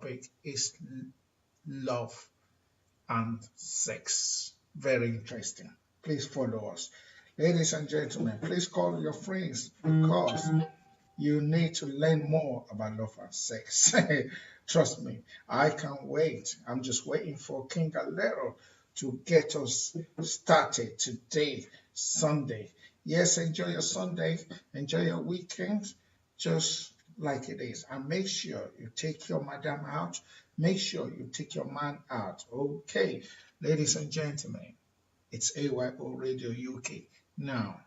topic is love and sex. Very interesting. Please follow us. Ladies and gentlemen, please call your friends because you need to learn more about love and sex. Trust me, I can't wait. I'm just waiting for King Alero to get us started today, Sunday. Yes, enjoy your Sunday, enjoy your weekend, just like it is. And make sure you take your madam out, make sure you take your man out. Okay, ladies and gentlemen, it's AYO Radio UK. Now,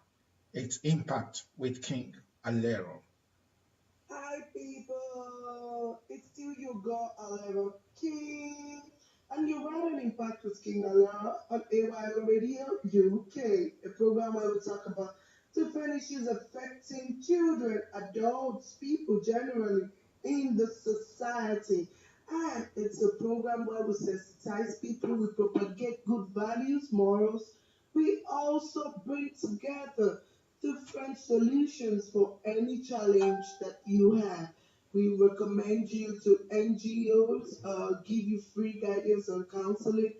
it's Impact with King Alero. Hi people, it's still your girl Alero King, and you're right on Impact with King Alero on AYO Radio UK, a program where we talk about different issues affecting children, adults, people generally in the society. And it's a program where we sensitize people, we propagate good values, morals. We also bring together different solutions for any challenge that you have. We recommend you to NGOs, give you free guidance and counseling,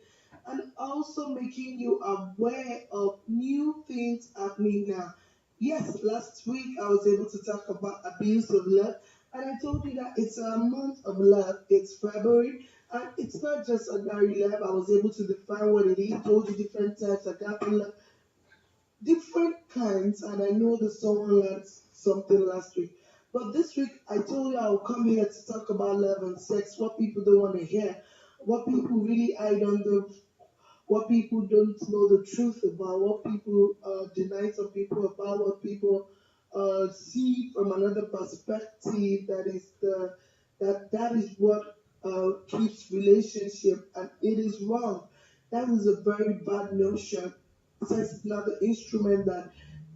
and also making you aware of new things happening now. Yes, last week I was able to talk about abuse of love, and I told you that it's a month of love. It's February, and it's not just ordinary love. I was able to define what it is, told you different types of love, different kinds, and I know that someone learned something last week. But this week, I told you I will come here to talk about love and sex, what people don't want to hear, what people really hide under, what people don't know the truth about, what people deny some people about, what people see from another perspective. That is what keeps relationship, and it is wrong. That is a very bad notion. Sex is not the instrument that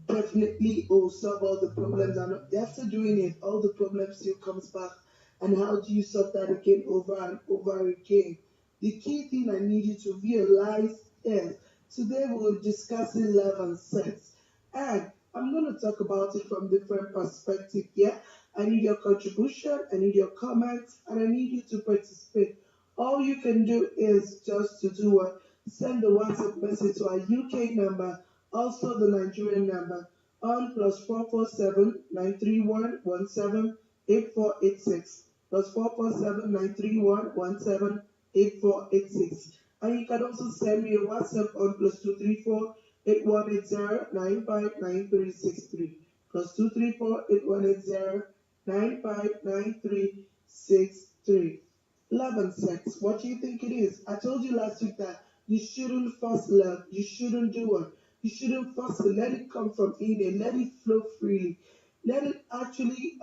definitely will solve all the problems. And after doing it, all the problems still comes back. And how do you solve that again over and over again? The key thing I need you to realize is today we will discussing love and sex. And I'm going to talk about it from different perspectives. Yeah, I need your contribution, I need your comments, and I need you to participate. All you can do is just to do what? Send the WhatsApp message to our UK number, also the Nigerian number, on +447 931 17 8486, +447 931 17 8486. And you can also send me a WhatsApp on +234 8180 959363, +234 8180 959363. Love and sex. What do you think it is? I told you last week that you shouldn't force love. You shouldn't do it. You shouldn't force it. Let it come from in there. Let it flow freely. Let it actually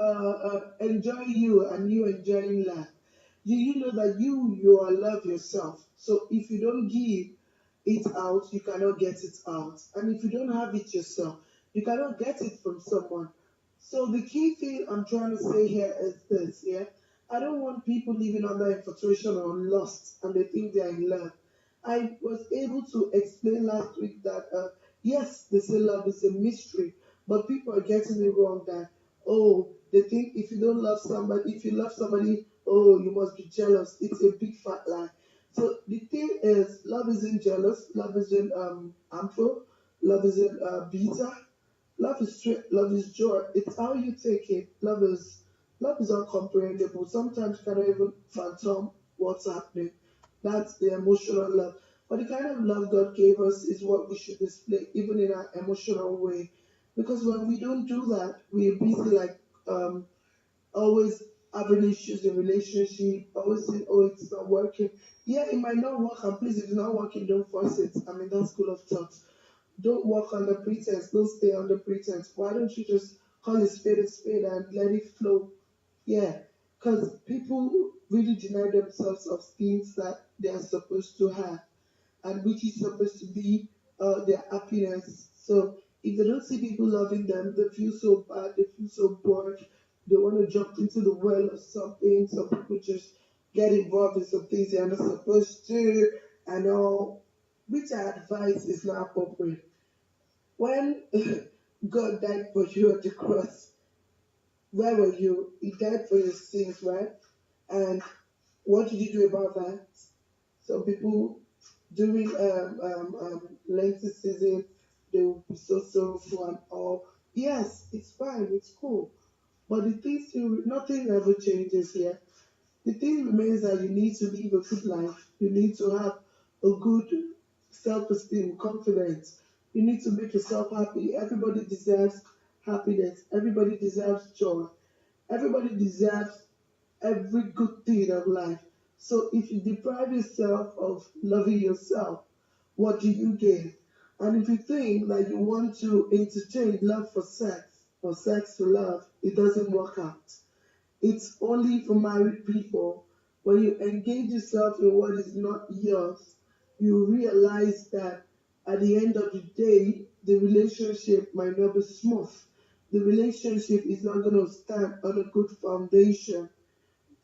enjoy you and you enjoying love. You know that you are love yourself. So if you don't give it out, you cannot get it out. And if you don't have it yourself, you cannot get it from someone. So the key thing I'm trying to say here is this, yeah. I don't want people living under infatuation or lust and they think they are in love. I was able to explain last week that yes, they say love is a mystery, but people are getting it wrong that oh, they think if you don't love somebody, if you love somebody, oh, you must be jealous. It's a big fat lie. So the thing is, love isn't jealous, love isn't harmful, love isn't bitter, love is straight, love is joy. It's how you take it. Love is uncomprehendable. Sometimes you cannot even fathom what's happening. That's the emotional love. But the kind of love God gave us is what we should display, even in our emotional way. Because when we don't do that, we're busy like always having issues in relationship, always saying, oh, it's not working. Yeah, it might not work, and please, if it's not working, don't force it. I mean, that's school of thought. Don't work under pretense. Don't stay under pretense. Why don't you just call a spade and let it flow? Yeah, because people really deny themselves of things that they are supposed to have and which is supposed to be their happiness. So if they don't see people loving them, they feel so bad, they feel so bored, they want to jump into the well or something. Some people just get involved in some things they are not supposed to, and all, which I advise is not appropriate. When God died for you at the cross, where were you? He died for your sins, right? And What did you do about that? Some people during Lenten season, they will be so sorrowful and all. Yes, it's fine, it's cool. But the thing still, nothing ever changes here. The thing remains that you need to live a good life. You need to have a good self-esteem, confidence. You need to make yourself happy. Everybody deserves happiness. Everybody deserves joy. Everybody deserves every good thing of life. So if you deprive yourself of loving yourself, what do you gain? And if you think that you want to interchange love for sex or sex for love, it doesn't work out. It's only for married people. When you engage yourself in what is not yours, you realize that at the end of the day, the relationship might not be smooth. The relationship is not going to stand on a good foundation.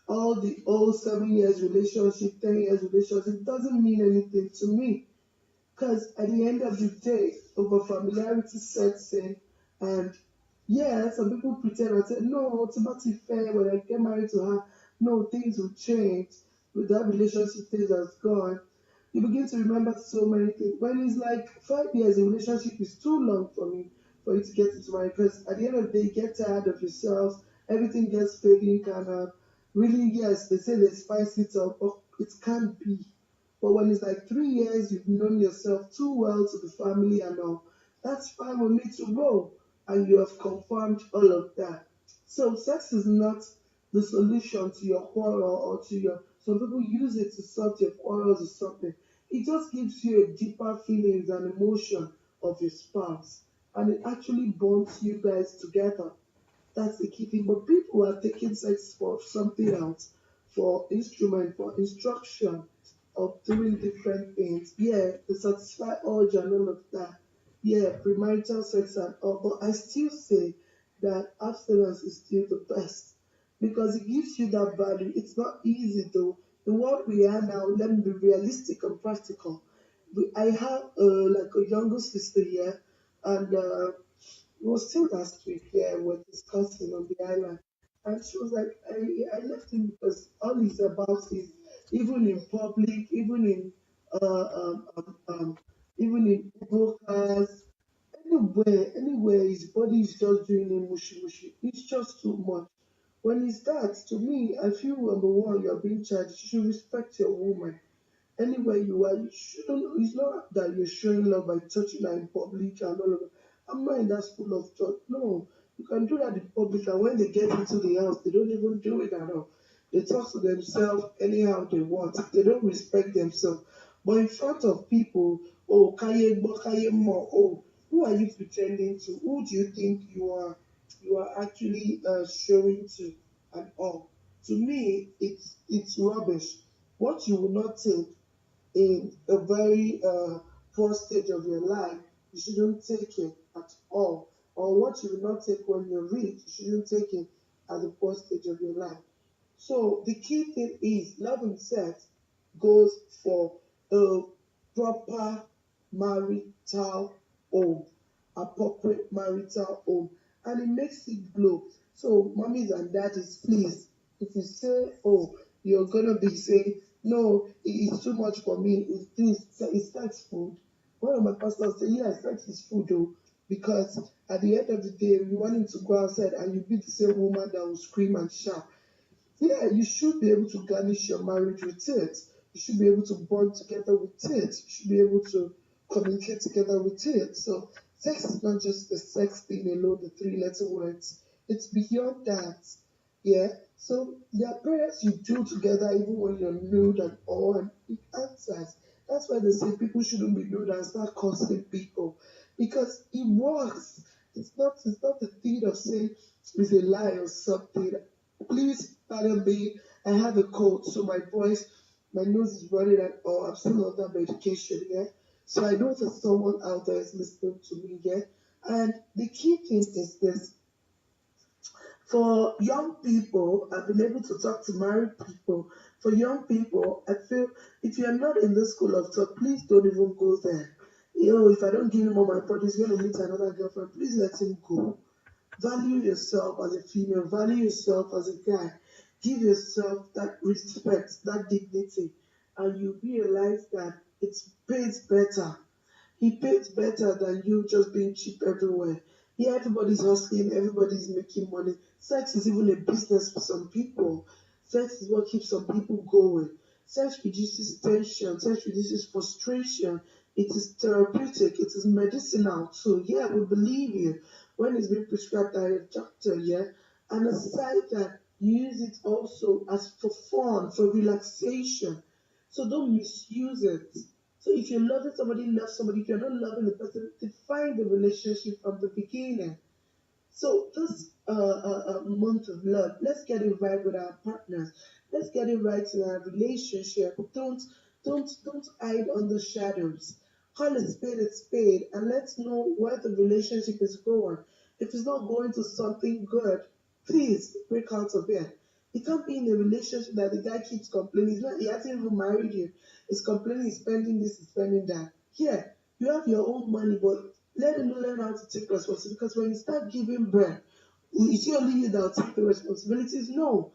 All the old 7 years relationship, 10 years relationship doesn't mean anything to me. Because at the end of the day, over familiarity sets in, and yeah, some people pretend and say, no, it's about to fair when I get married to her. No, things will change. With that relationship, things has gone. You begin to remember so many things. When it's like 5 years, a relationship is too long for me for you to get into marriage. Because at the end of the day, you get tired of yourselves. Everything gets fading, kind of. Really, yes, they say they spice it up, but it can't be. But when it's like 3 years, you've known yourself too well to the family and all, that's fine with me to roll. And you have confirmed all of that. So sex is not the solution to your quarrel or to your. Some people use it to solve their quarrels or something. It just gives you a deeper feelings and emotion of your spouse, and it actually bonds you guys together. That's the key thing. But people are taking sex for something else, for instrument, for instruction of doing different things. Yeah, to satisfy urge and all of that. Yeah, premarital sex and all. But I still say that abstinence is still the best because it gives you that value. It's not easy though. The world we are now, let me be realistic and practical. I have like a younger sister here, and it was still last week, yeah, we were discussing on the island. And she was like, I left him because all he's about is even in public, uh, um, um, um, even in brokers, anywhere his body is just doing a mushy mushy. It's just too much. When it's that, to me, I feel number one, you're being charged. You should respect your woman anywhere you are, you shouldn't. It's not that you're showing love by touching her in public and all of that. I'm not in that school of thought. No, you can do that in public, and when they get into the house, they don't even do it at all. They talk to themselves anyhow they want. They don't respect themselves. But in front of people, oh, kaye more. Oh, who are you pretending to? Who do you think you are? You are actually showing to and all. To me, it's rubbish. What you will not take in a very poor stage of your life, you shouldn't take it at all. Or what you will not take when you're rich, you shouldn't take it at the poor stage of your life. So the key thing is love and sex goes for a proper marital home, appropriate marital home, and it makes it glow. So mummies and daddies, please, if you say, oh, you're gonna be saying, no, it's too much for me, it's this, it's sex food. One of my pastors said, yeah, sex is food though, because at the end of the day, you want him to go outside and you be the same woman that will scream and shout. Yeah, you should be able to garnish your marriage with it. You should be able to bond together with it. You should be able to communicate together with it. So sex is not just the sex thing alone, the three-letter words. It's beyond that. Yeah. So there are prayers you do together even when you're nude and all, and it answers. That's why they say people shouldn't be nude and start cursing people because it works. It's not the thing of saying it's a lie or something. Please pardon me. I have a cold, so my voice, my nose is running and all. I'm still on that medication, yeah. So I know that someone out there is listening to me, yeah. And the key thing is this: for young people, I've been able to talk to married people. For young people, I feel if you're not in this school of thought, please don't even go there. You know, if I don't give him all my body, he's going to meet another girlfriend. Please let him go. Value yourself as a female, value yourself as a guy. Give yourself that respect, that dignity, and you realize that it pays better. He pays better than you just being cheap everywhere. Yeah, everybody's hustling, everybody's making money. Sex is even a business for some people. Sex is what keeps some people going. Sex reduces tension, sex reduces frustration. It is therapeutic, it is medicinal too. Yeah, we believe you when it's being prescribed by a doctor, yeah. And aside that, you use it also as for fun, for relaxation. So don't misuse it. So if you're loving somebody, love somebody. If you're not loving the person, define the relationship from the beginning. So this month of love, let's get it right with our partners. Let's get it right in our relationship. Don't hide under shadows. Call a spade, and let's know where the relationship is going. If it's not going to something good, please break out of it. You can't be in a relationship that the guy keeps complaining. He's not, he hasn't even married you. He's complaining, he's spending this, he's spending that. Yeah, you have your own money, but let him learn how to take responsibility. Because when you start giving birth, is it only you that will take the responsibilities? No.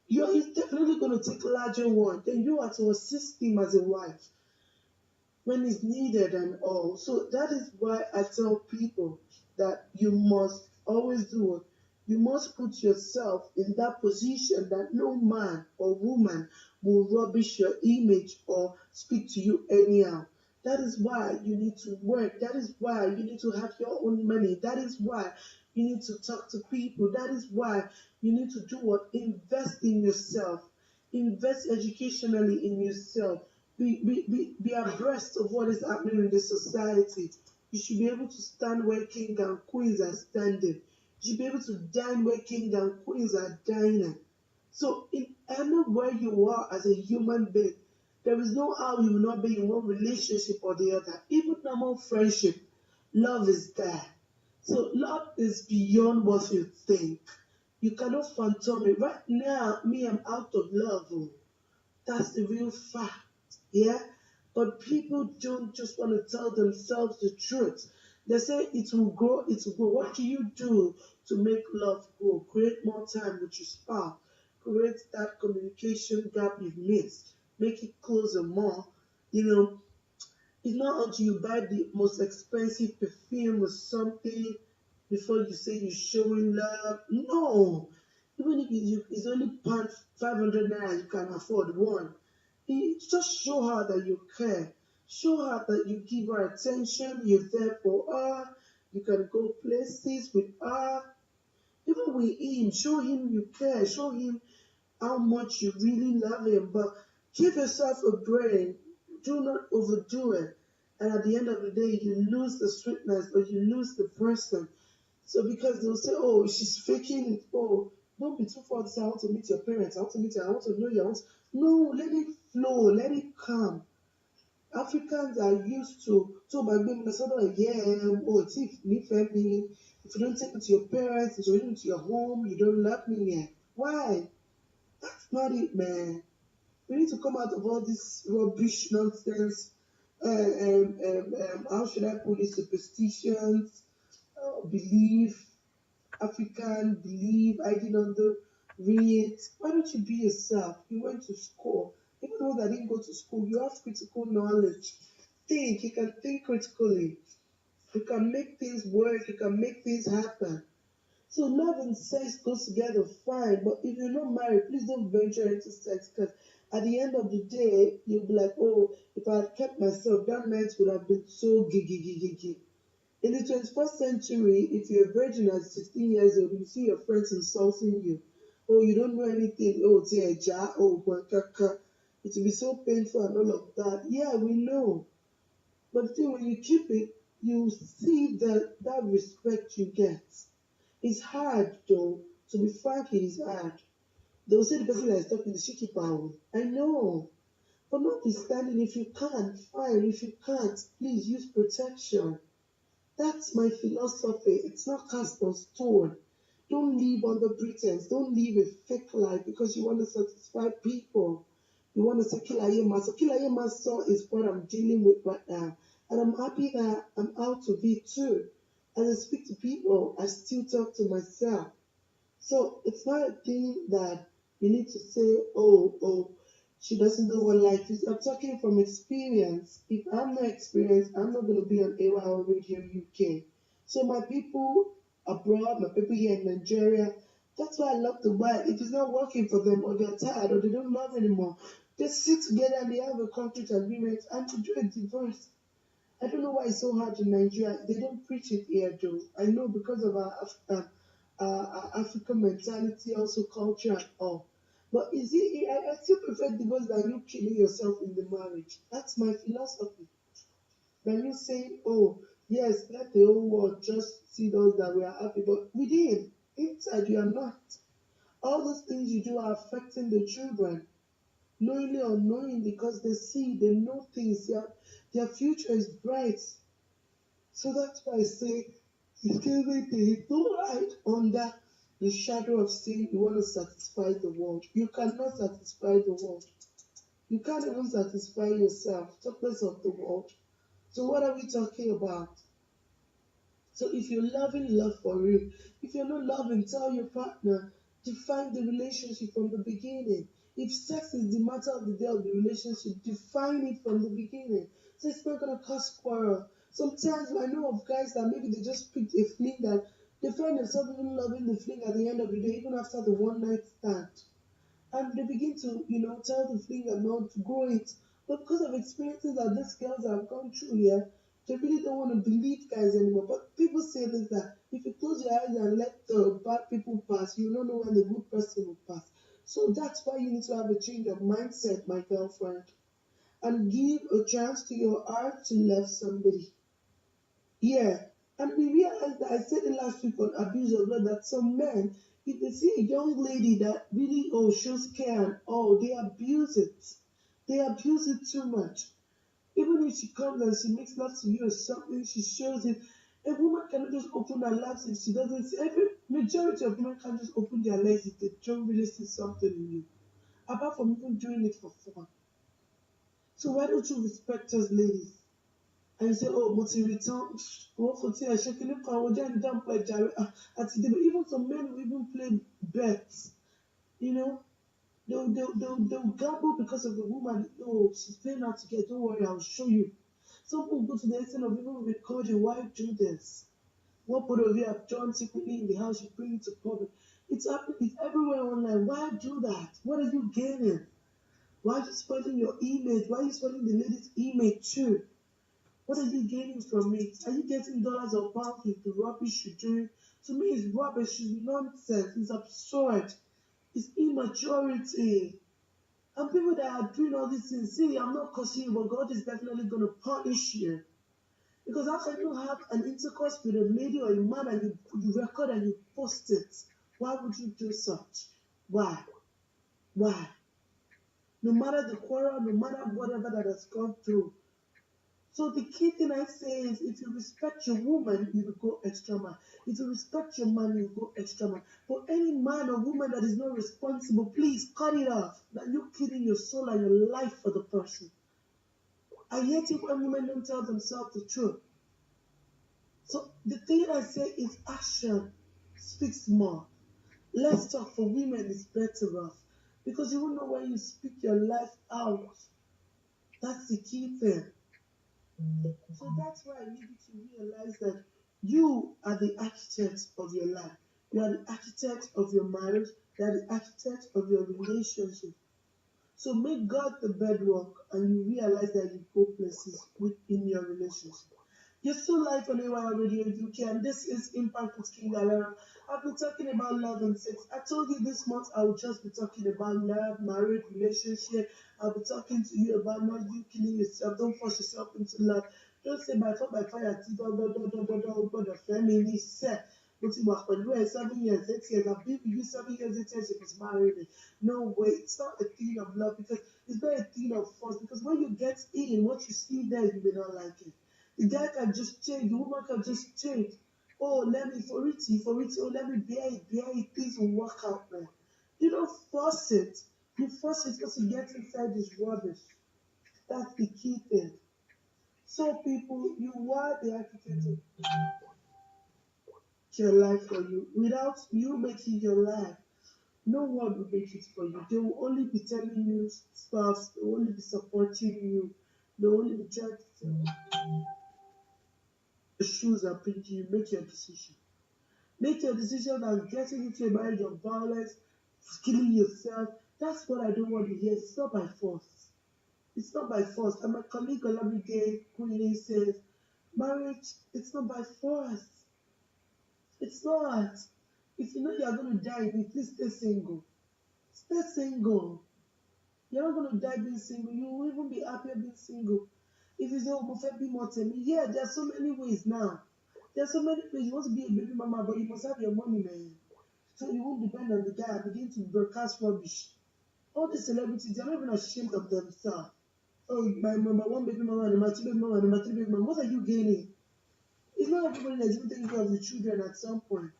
He's definitely going to take a larger one. Then you are to assist him as a wife when it's needed and all. So that is why I tell people that you must always do it. You must put yourself in that position that no man or woman will rubbish your image or speak to you anyhow. That is why you need to work. That is why you need to have your own money. That is why you need to talk to people. That is why you need to do what? Invest in yourself. Invest educationally in yourself. Be abreast of what is happening in the society. You should be able to stand where kings and queens are standing. You should be able to dine where kings and queens are dining. So, in anywhere you are as a human being, there is no how you will not be in one relationship or the other. Even normal friendship, love is there. So, love is beyond what you think. You cannot phantom it. Right now, me, I'm out of love. Oh. That's the real fact. Yeah? But people don't just want to tell themselves the truth. They say it will grow, it will grow. What do you do to make love grow? Create more time with your spouse. Create that communication gap you've missed. Make it closer more. You know, it's not until you buy the most expensive perfume or something before you say you're showing love. No. Even if it's only pound 500 naira, you can afford one. Just show her that you care. Show her that you give her attention. You're there for her. You can go places with her. Even with him, show him you care. Show him how much you really love him. But give yourself a break. Do not overdo it. And at the end of the day, you lose the sweetness or you lose the person. So because they'll say, oh, she's faking it. Oh, don't be too far to say, I want to meet your parents. I want to meet you. I want to know you. No, let it flow. Let it come. Africans are used to by being sort of, yeah, oh, if me, family, if you don't take me to your parents, if you don't take me to your home, you don't love me yet. Why? That's not it, man. We need to come out of all this rubbish nonsense. How should I put it? Superstitions, belief, African belief, hiding under it. Why don't you be yourself? You went to school. Even though that didn't go to school, you have critical knowledge. Think, you can think critically. You can make things work, you can make things happen. So love and sex goes together fine, but if you're not married, please don't venture into sex because at the end of the day, you'll be like, oh, if I had kept myself, that night would have been so gigi. In the 21st century, if you're a virgin at 16 years old, you see your friends insulting you. Oh, you don't know anything. Oh, Tieja. Oh, Bonkaka. It will be so painful and all of that. Yeah, we know. But the thing, when you keep it, you see that respect you get. It's hard, though. To be frank, it is hard. They'll say the person that is talking is shaky power. I know. But notwithstanding, if you can't, fine. If you can't, please use protection. That's my philosophy. It's not cast on stone. Don't live under pretense. Don't live a fake life because you want to satisfy people. You want to say Kilayema. So Kilayema is what I'm dealing with right now. And I'm happy that I'm out of it too. As I speak to people, I still talk to myself. So it's not a thing that You need to say, oh, she doesn't know what life is. I'm talking from experience. If I'm not experienced, I'm not going to be on AYL Radio UK. So my people abroad, my people here in Nigeria, that's why I love the wife. If it's not working for them or they're tired or they don't love anymore, they sit together and they have a concrete agreement and to do a divorce. I don't know why it's so hard in Nigeria. They don't preach it here, though. I know because of our African mentality, also culture and all. But is it? I still prefer divorce than you killing yourself in the marriage. That's my philosophy. Than you saying, "Oh, yes, let the whole world just see those that we are happy," but within, inside, you are not. All those things you do are affecting the children, knowingly or unknowingly, because they see, they know things. Their future is bright. So that's why I say it's everything. Don't hide under the shadow of saying you want to satisfy the world. You cannot satisfy the world. You can't even satisfy yourself. Talk less of the world. So what are we talking about? So if you're loving, love for real. If you're not loving, tell your partner. Define the relationship from the beginning. If sex is the matter of the day of the relationship, define it from the beginning. So it's not gonna cause quarrel. Sometimes I know of guys that maybe they just picked a fling that they find themselves even loving the fling at the end of the day, even after the one night stand, and they begin to, tell the fling and not to grow it. But because of experiences that these girls have gone through here, they really don't want to believe guys anymore. But people say this that if you close your eyes and let the bad people pass, you don't know when the good person will pass. So that's why you need to have a change of mindset, my girlfriend, and give a chance to your heart to love somebody. Yeah. And we realized that I said it last week on Abuse of Love that some men, if they see a young lady that really shows care and they abuse it. They abuse it too much. Even if she comes and she makes love to you or something, she shows it. A woman cannot just open her legs if she doesn't see. Every majority of women can just open their legs if they don't really see something in you. Apart from even doing it for fun. So why don't you respect us, ladies? And you say, oh, mo ti return. What for tea? I shake it up. I will just jump like Jerry. Even some men will even play bets. You know, they'll gamble because of the woman. Oh, she's playing out to get. Don't worry, I'll show you. Some people go to the extent of even recording. Why do this? What both of you have done secretly in the house, you bring it to public. It's happening. It's everywhere online. Why do that? What are you gaining? Why are you spoiling your image? Why are you spoiling the lady's image too? What are you gaining from it? Are you getting dollars or pounds with the rubbish you're doing? To me, it's rubbish, it's nonsense, it's absurd, it's immaturity. And people that are doing all these things, see, I'm not cursing you, but God is definitely going to punish you. Because how can you have an intercourse with a lady or a man and you record and you post it? Why would you do such? Why? Why? No matter the quarrel, no matter whatever that has gone through, so the key thing I say is if you respect your woman, you will go extra mile. If you respect your man, you will go extra mile. For any man or woman that is not responsible, please cut it off. That you're killing your soul and your life for the person. I hate it when women don't tell themselves the truth. So the thing I say is action speaks more. Let's talk for women is better off. Because you will know when you speak your life out. That's the key thing. So that's why I need you to realize that you are the architect of your life. You are the architect of your marriage. You are the architect of your relationship. So make God the bedrock and you realize that you go places within your relationship. You're still live on AYR Radio UK, and this is Impact with King Alero. I've been talking about love and sex. I told you this month I will just be talking about love, marriage, relationship. I'll be talking to you about not you killing yourself. Don't force yourself into love. Don't say by fire, by fire, the family set. But you work with 7 years, 8 years. I've been with you 7 years, 8 years. You was married me. No way. It's not a thing of love because it's not a thing of force. Because when you get in, what you see there, you may not like it. The guy can just change, the woman can just change. Oh, let me for it, oh, let me bear it, things will work out, man. You don't force it. You force it because you get inside this rubbish. That's the key thing. So, people, you are the architect of your life for you. Without you making your life No one will make it for you. They will only be telling you stuff, they will only be supporting you, they will only be trying to the shoes and pinning you. Make your decision. Make your decision and getting into a marriage of violence, killing yourself. That's what I don't want to hear. It's not by force. It's not by force. And my colleague Olamide Queenie says, marriage, it's not by force. It's not. If you know you're going to die, please stay single. Stay single. You're not going to die being single. You will even be happier being single. If you say, oh, Mofe be more than me, yeah, there are so many ways now. There are so many ways. You want to be a baby mama, but you must have your money, man. So you won't depend on the guy and begin to broadcast rubbish. All the celebrities, they're not even ashamed of themselves. Oh, my number one baby mama, number two baby mama, number three baby mama. What are you gaining? It's not everybody that's even taking care of the children at some point.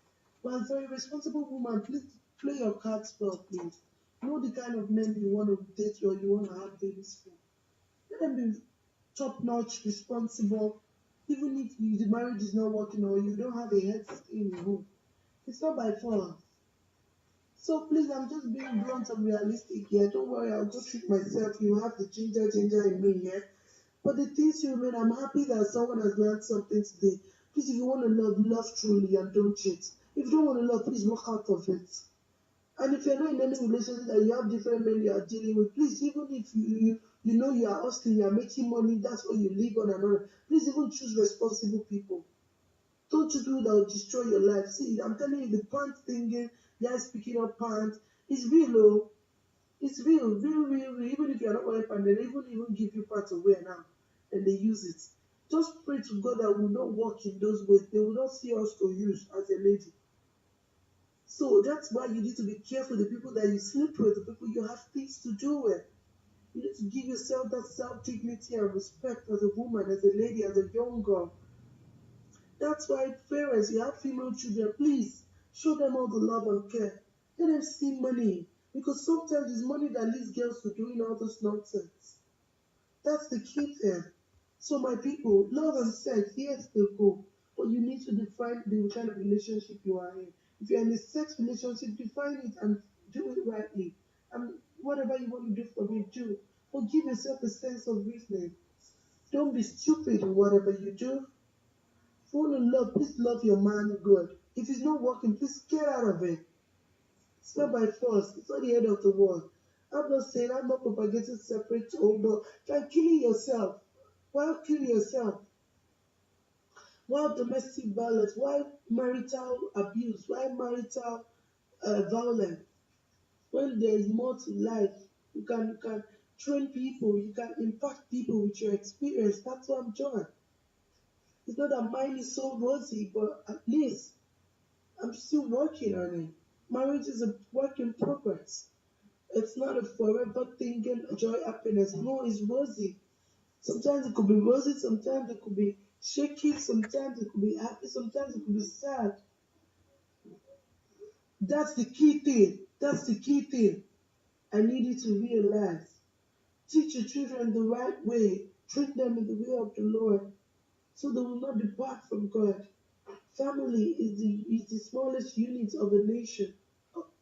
But for a responsible woman, please play your cards well, please. Know the kind of men you want to date or you want to have babies for. Let them be top notch, responsible. Even if the marriage is not working or you don't have a head in your home, it's not by force. So please, I'm just being blunt and realistic here. Don't worry, I'll go treat myself. You have the ginger in me here. But the things you mean, I'm happy that someone has learned something today. Please, if you want to love, love truly and don't cheat. If you don't want to love, please walk out of it. And if you're not in any relationship that you have different men you are dealing with, please, even if you know you are hustling, you are making money, that's what you live on and on. Please even choose responsible people. Don't choose people that will destroy your life. See, I'm telling you, the pants thinking, guys picking up pants, it's real, oh. It's real, real. Even if you're not wearing pants, they even give you pants to wear now, and they use it. Just pray to God that we will not walk in those ways. They will not see us to use as a lady. So that's why you need to be careful the people that you sleep with, the people you have things to do with. You need to give yourself that self dignity and respect as a woman, as a lady, as a young girl. That's why parents, you have female children, please show them all the love and care. Let them see money. Because sometimes it's money that leads girls to doing all this nonsense. That's the key thing. So my people, love and sex, yes, they go. But you need to define the kind of relationship you are in. If you're in a sex relationship, define it and do it rightly. And whatever you want to do for me, do. But give yourself a sense of reasoning. Don't be stupid in whatever you do. If you want to love, please love your man good. If it's not working, please get out of it. It's not by force. It's not the end of the world. I'm not saying I'm not propagating separate home, but try killing yourself. Why kill yourself? Why domestic violence? Why marital abuse? Why marital violence? When there is more to life, you can train people, you can impact people with your experience. That's what I'm doing. It's not that mine is so rosy, but at least I'm still working on it. Marriage is a work in progress. It's not a forever thinking joy, happiness. No, it's rosy. Sometimes it could be rosy, sometimes it could be shaky, sometimes it could be happy, sometimes it could be sad. That's the key thing. That's the key thing. I need you to realize. Teach your children the right way. Train them in the way of the Lord so they will not depart from God. Family is the smallest unit of a nation.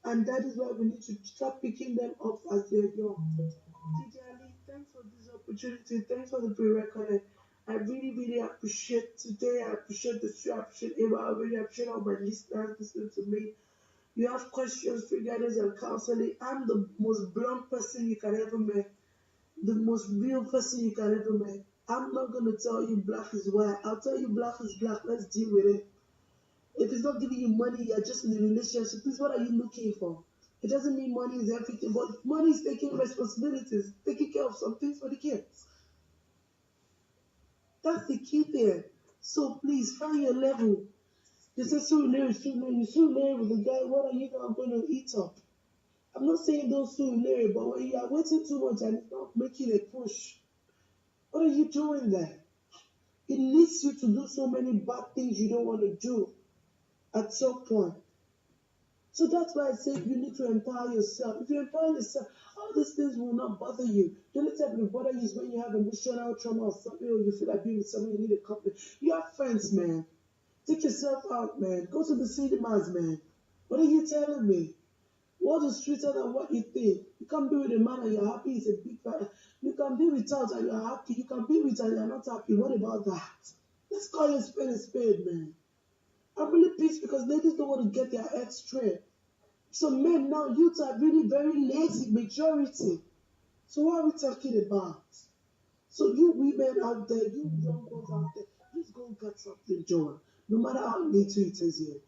And that is why we need to start picking them up as they're young. DJ Ali, thanks for this opportunity. Thanks for the pre-recording. I really appreciate today. I appreciate the show. I appreciate Eva. I really appreciate all my listeners listening to me. You have questions for guidance and counseling. I'm the most blunt person you can ever meet. The most real person you can ever meet. I'm not gonna tell you black is white. I'll tell you black is black. Let's deal with it. If it's not giving you money, you're just in a relationship. Please, what are you looking for? It doesn't mean money is everything, but money is taking responsibilities, taking care of some things for the kids. That's the key there. So please find your level. They say you soon marry with a guy, what are you not going to eat up? I'm not saying don't soon marry, but when you are waiting too much and it's not making a push, what are you doing there? It leads you to do so many bad things you don't want to do at some point. So that's why I say you need to empower yourself. If you empower yourself, all these things will not bother you. The only time it will bother you is when you have emotional trauma or something, or you feel like being with someone, you need a company. You have friends, man. Take yourself out, man. Go to the cinemas, man. What are you telling me? What is sweeter than what you think? You can be with a man and you're happy, it's a big fight. You can be without and you're happy. You can be with and you're not happy. What about that? Let's call a spade, man. I'm really pissed because ladies don't want to get their head straight. So men now, youths are really very lazy, majority. So what are we talking about? So you women out there, you young ones out there, just go get something, Joel. No matter how little it is here.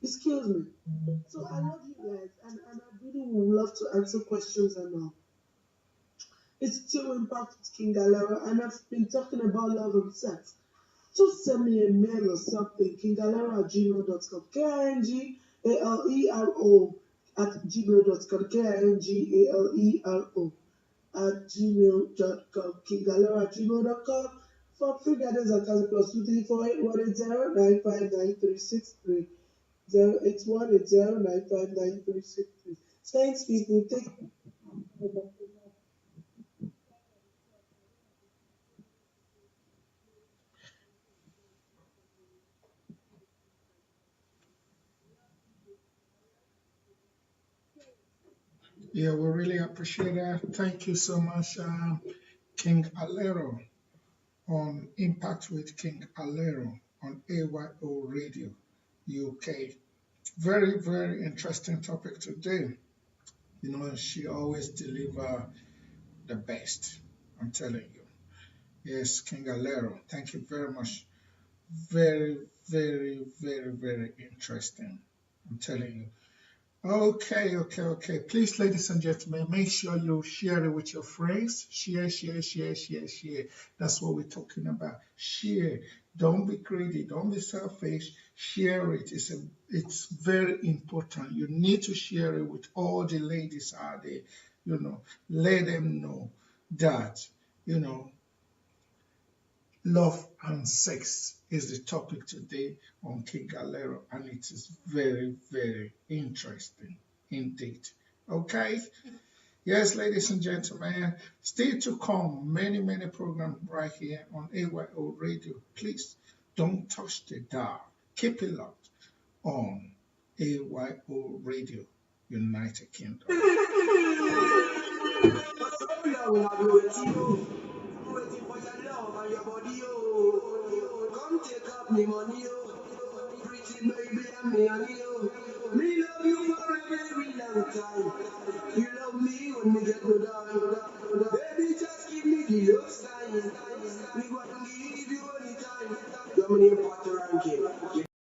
Excuse me. So I love you guys, and I really would love to answer questions and all. It's still Impact with King Alero, and I've been talking about love and sex. Just send me a mail or something, kingalero@gmail.com. KINGALERO at gmail.com. KINGALERO at gmail.com. Kingalero@gmail.com. For free guidance and counseling plus 2348180959363. 08180959363. Thanks, people. Take Yeah, we really appreciate that. Thank you so much, King Alero, on Impact with King Alero on AYO Radio UK. Very, very interesting topic today. You know, she always deliver the best. I'm telling you. Yes, King Alero. Thank you very much. Very, very, very, very interesting. I'm telling you. Okay, okay, okay. Please, ladies and gentlemen, make sure you share it with your friends. Share, share, share, share, share. That's what we're talking about. Share. Don't be greedy. Don't be selfish. Share it. It's very important. You need to share it with all the ladies out there. You know, let them know that, you know, love and sex is the topic today on King Galero, and it is very, very interesting indeed. Okay, yes, ladies and gentlemen, still to come many, many programs right here on AYO Radio. Please don't touch the dial, keep it locked on AYO Radio, United Kingdom. so long, I've been waiting, oh. I'm waiting for your love and your body, oh. Come take up me money, oh. Pretty baby, I'm me, honey, oh.